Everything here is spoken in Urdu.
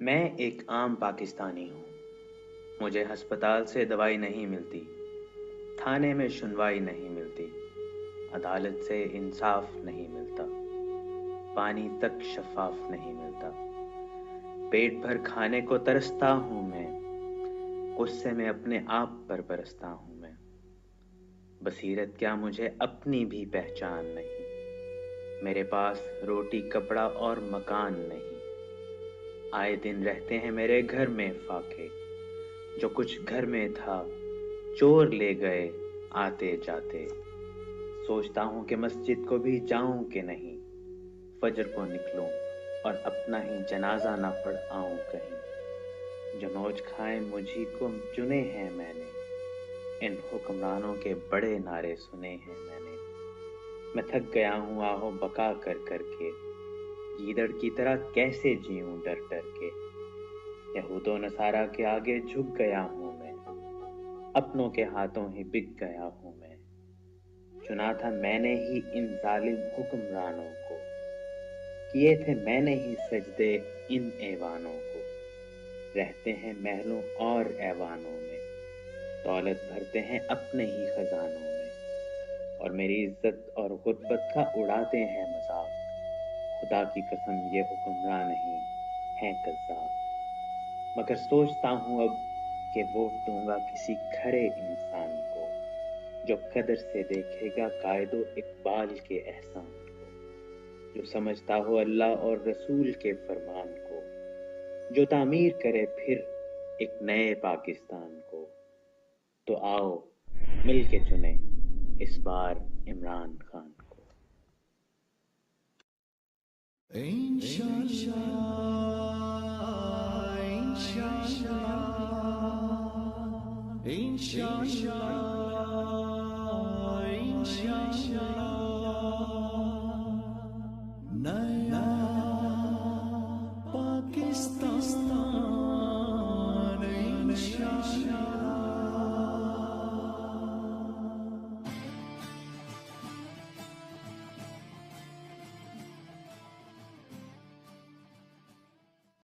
میں ایک عام پاکستانی ہوں۔ مجھے ہسپتال سے دوائی نہیں ملتی، تھانے میں سنوائی نہیں ملتی، عدالت سے انصاف نہیں ملتا، پانی تک شفاف نہیں ملتا۔ پیٹ بھر کھانے کو ترستا ہوں میں، غصے میں اپنے آپ پر برستا ہوں میں۔ بصیرت کیا مجھے اپنی بھی پہچان نہیں، میرے پاس روٹی کپڑا اور مکان نہیں۔ آئے دن رہتے ہیں میرے گھر میں فاقے، جو کچھ گھر میں تھا چور لے گئے آتے جاتے۔ سوچتا ہوں کہ مسجد کو بھی جاؤں کہ نہیں، فجر کو نکلوں اور اپنا ہی جنازہ نہ پڑھ آؤں کہیں۔ جو نوچ کھائے مجھی کو چنے ہیں میں نے، ان حکمرانوں کے بڑے نعرے سنے ہیں میں نے۔ میں تھک گیا ہوں آہو بکا کر کر کے، گیدڑ کی طرح کیسے جیوں ڈر ڈر کے۔ یہود و نصارہ کے آگے جھک گیا ہوں میں، اپنوں کے ہاتھوں ہی بک گیا ہوں میں۔ چنا تھا میں نے ہی ان ظالم حکمرانوں کو، کیے تھے میں نے ہی سجدے ان ایوانوں کو۔ رہتے ہیں محلوں اور ایوانوں میں، دولت بھرتے ہیں اپنے ہی خزانوں میں، اور میری عزت اور غربت کا اڑاتے ہیں مذاق۔ خدا کی قسم یہ حکمراں نہیں ہیں کذاب۔ مگر سوچتا ہوں اب کہ ووٹ دوں گا کسی کھرے انسان کو، جو قدر سے دیکھے گا قائد و اقبال کے احسان کو، جو سمجھتا ہو اللہ اور رسول کے فرمان کو، جو تعمیر کرے پھر ایک نئے پاکستان کو۔ تو آؤ مل کے چنیں اس بار عمران خان کو۔ انشاءاللہ انشاءاللہ انشاءاللہ انشاءاللہ